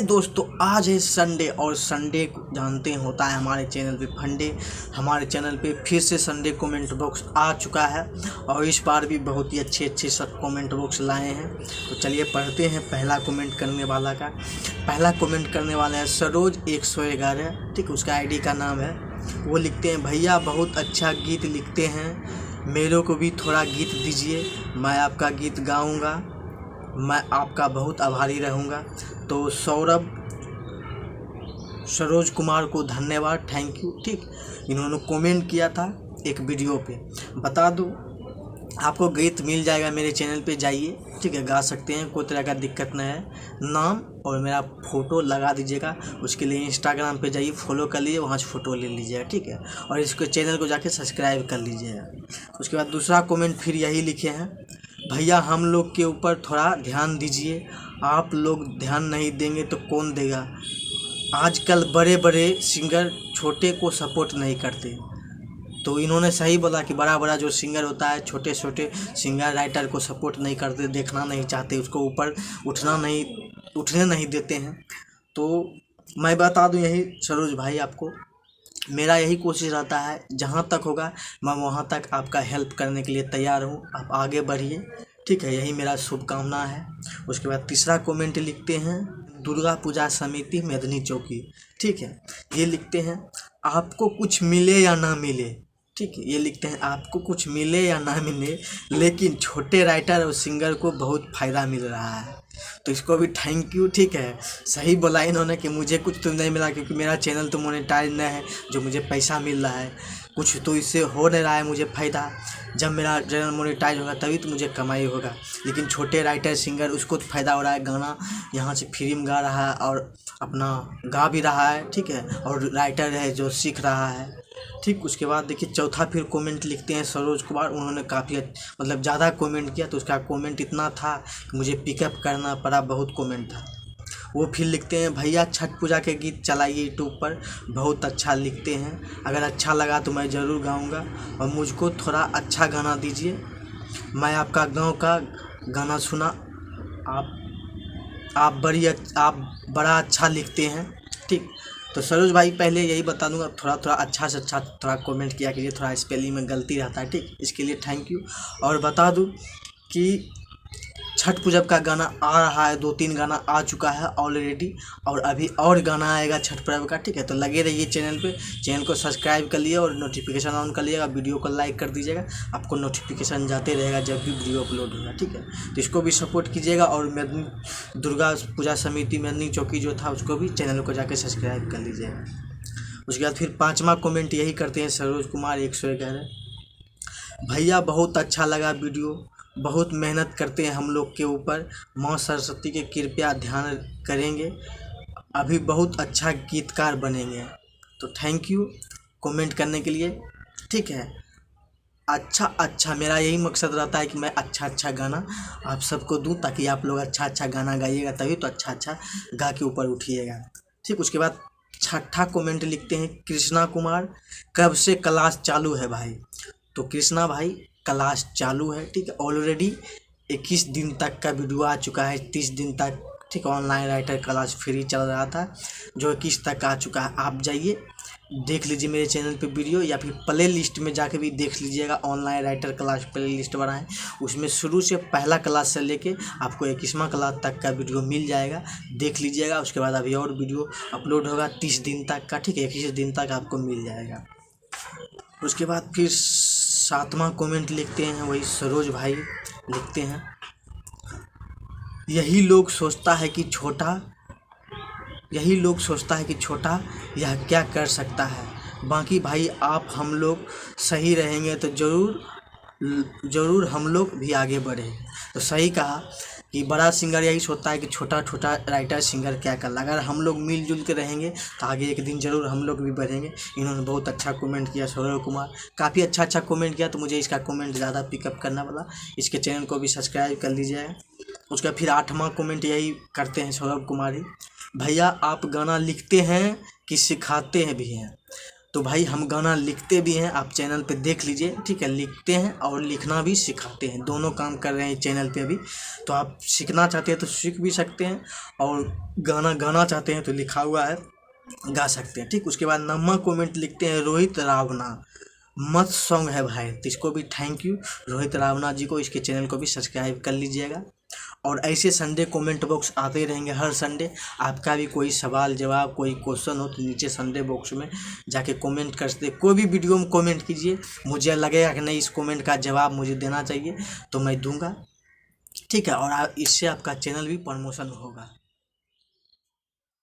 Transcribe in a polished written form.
दोस्तों आज है संडे और संडे जानते हैं होता है हमारे चैनल पे फंडे। हमारे चैनल पे फिर से संडे कमेंट बॉक्स आ चुका है और इस बार भी बहुत ही अच्छे सब कमेंट बॉक्स लाए हैं। तो चलिए पढ़ते हैं पहला कमेंट करने वाला का। पहला कमेंट करने वाला है सरोज 111, ठीक, उसका आईडी का नाम है। वो लिखते हैं भैया बहुत अच्छा गीत लिखते हैं, मेरे को भी थोड़ा गीत दीजिए, मैं आपका गीत गाऊँगा, मैं आपका बहुत आभारी रहूँगा। तो सरोज कुमार को धन्यवाद, थैंक यू। ठीक, इन्होंने कमेंट किया था एक वीडियो पे। बता दूँ आपको गीत मिल जाएगा, मेरे चैनल पे जाइए, ठीक है, गा सकते हैं, कोई तरह का दिक्कत नहीं है। नाम और मेरा फ़ोटो लगा दीजिएगा। उसके लिए इंस्टाग्राम पे जाइए, फॉलो कर लीजिए, वहाँ से फ़ोटो ले लीजिएगा, ठीक है, और इसको चैनल को जाके सब्सक्राइब कर लीजिएगा। उसके बाद दूसरा कमेंट फिर यही लिखे हैं, भैया हम लोग के ऊपर थोड़ा ध्यान दीजिए, आप लोग ध्यान नहीं देंगे तो कौन देगा। आजकल बड़े बड़े सिंगर छोटे को सपोर्ट नहीं करते। तो इन्होंने सही बोला कि बड़ा बड़ा जो सिंगर होता है छोटे छोटे सिंगर राइटर को सपोर्ट नहीं करते, देखना नहीं चाहते, उसको ऊपर उठने नहीं देते हैं। तो मैं बता दूं यही सरोज भाई, आपको मेरा यही कोशिश रहता है, जहाँ तक होगा मैं वहाँ तक आपका हेल्प करने के लिए तैयार हूँ। आप आगे बढ़िए, ठीक है, यही मेरा शुभकामना है। उसके बाद तीसरा कमेंट लिखते हैं दुर्गा पूजा समिति मेदनी चौकी, ठीक है, ये लिखते हैं आपको कुछ मिले या ना मिले, ठीक है, ये लिखते हैं आपको कुछ मिले या ना मिले, लेकिन छोटे राइटर और सिंगर को बहुत फ़ायदा मिल रहा है। तो इसको भी थैंक यू, ठीक है, सही बोला इन्होंने कि मुझे कुछ तो नहीं मिला, क्योंकि मेरा चैनल तो मोनेटाइज नहीं है जो मुझे पैसा मिल रहा है, कुछ तो इससे हो नहीं रहा है मुझे फ़ायदा। जब मेरा चैनल मोनेटाइज होगा तभी तो मुझे कमाई होगा। लेकिन छोटे राइटर सिंगर उसको तो फ़ायदा हो रहा है, गाना यहाँ से फ्री में गा रहा है और अपना गा भी रहा है, ठीक है, और राइटर है जो सीख रहा है, ठीक। उसके बाद देखिए चौथा फिर कमेंट लिखते हैं सरोज कुमार। उन्होंने काफ़ी मतलब ज़्यादा कमेंट किया, तो उसका कमेंट इतना था कि मुझे पिकअप करना पड़ा, बहुत कमेंट था। वो फिर लिखते हैं भैया छठ पूजा के गीत चलाइए यूट्यूब पर, बहुत अच्छा लिखते हैं, अगर अच्छा लगा तो मैं ज़रूर गाऊंगा और मुझको थोड़ा अच्छा गाना दीजिए, मैं आपका गाँव का गाना सुना, आप बड़ा अच्छा लिखते हैं, ठीक। तो सरोज भाई पहले यही बता दूंगा, थोड़ा अच्छा से अच्छा थोड़ा कमेंट किया कीजिए, थोड़ा स्पेलिंग में गलती रहता है, ठीक, इसके लिए थैंक यू। और बता दूं कि छठ पूजा का गाना आ रहा है, 2-3 गाना आ चुका है ऑलरेडी, और अभी और गाना आएगा छठ पर्व का, ठीक है। तो लगे रहिए चैनल पे, चैनल को सब्सक्राइब कर लिए और नोटिफिकेशन ऑन कर लिएगा, वीडियो को लाइक कर दीजिएगा, आपको नोटिफिकेशन जाते रहेगा जब भी वीडियो अपलोड होगा, ठीक है। तो इसको भी सपोर्ट कीजिएगा और दुर्गा पूजा समिति मेदनी चौकी जो था उसको भी चैनल को जाके सब्सक्राइब कर लीजिएगा। उसके बाद फिर पाँचवा कमेंट यही करते हैं सरोज कुमार 111, भैया बहुत अच्छा लगा वीडियो, बहुत मेहनत करते हैं हम लोग के ऊपर, माँ सरस्वती के कृपया ध्यान करेंगे, अभी बहुत अच्छा गीतकार बनेंगे। तो थैंक यू कमेंट करने के लिए, ठीक है। अच्छा मेरा यही मकसद रहता है कि मैं अच्छा गाना आप सबको दूं, ताकि आप लोग अच्छा गाना गाइएगा, तभी तो अच्छा गा के ऊपर उठिएगा, ठीक। उसके बाद छठा कमेंट लिखते हैं कृष्णा कुमार, कब से क्लास चालू है भाई। तो कृष्णा भाई क्लास चालू है, ठीक है, ऑलरेडी 21 दिन तक का वीडियो आ चुका है, 30 दिन तक, ठीक, ऑनलाइन राइटर क्लास फ्री चल रहा था जो 21 तक आ चुका है। आप जाइए देख लीजिए मेरे चैनल पे वीडियो, या फिर प्ले लिस्ट में जाके भी देख लीजिएगा, online writer class play list बना है, उसमें शुरू से पहला क्लास से लेके आपको 21वां क्लास तक का वीडियो मिल जाएगा, देख लीजिएगा। उसके बाद अभी और वीडियो अपलोड होगा 30 दिन तक का, ठीक है, 21 दिन तक आपको मिल जाएगा। उसके बाद फिर 7वां कमेंट लिखते हैं वही सरोज भाई, लिखते हैं यही लोग सोचता है कि छोटा यह क्या कर सकता है, बाकी भाई आप हम लोग सही रहेंगे तो ज़रूर हम लोग भी आगे बढ़े। तो सही कहा कि बड़ा सिंगर यही सोचता है कि छोटा राइटर सिंगर क्या कर रहा है, अगर हम लोग मिलजुल के रहेंगे तो आगे एक दिन ज़रूर हम लोग भी बढ़ेंगे। इन्होंने बहुत अच्छा कमेंट किया सौरभ कुमार, काफ़ी अच्छा कमेंट किया, तो मुझे इसका कमेंट ज़्यादा पिकअप करना पड़ा, इसके चैनल को भी सब्सक्राइब कर लीजिएगा। उसका फिर 8वां कमेंट यही करते हैं सौरभ कुमार ही, भैया आप गाना लिखते हैं कि सिखाते हैं भी हैं। तो भाई हम गाना लिखते भी हैं, आप चैनल पे देख लीजिए, ठीक है। लिखते हैं और लिखना भी सिखाते हैं, दोनों काम कर रहे हैं चैनल पे अभी। तो आप सीखना चाहते हैं तो सीख भी सकते हैं, और गाना गाना चाहते हैं तो लिखा हुआ है, गा सकते हैं, ठीक। उसके बाद नंबर कमेंट लिखते हैं रोहित रावना, मस्त सॉन्ग है भाई। तो इसको भी थैंक यू रोहित रावना जी को, इसके चैनल को भी सब्सक्राइब कर लीजिएगा। और ऐसे संडे कमेंट बॉक्स आते रहेंगे हर संडे। आपका भी कोई सवाल जवाब, कोई क्वेश्चन हो तो नीचे संडे बॉक्स में जाके कमेंट कर सकते, कोई भी वीडियो में कमेंट कीजिए। मुझे लगेगा कि नहीं इस कमेंट का जवाब मुझे देना चाहिए तो मैं दूंगा, ठीक है। और इससे आपका चैनल भी प्रमोशन होगा।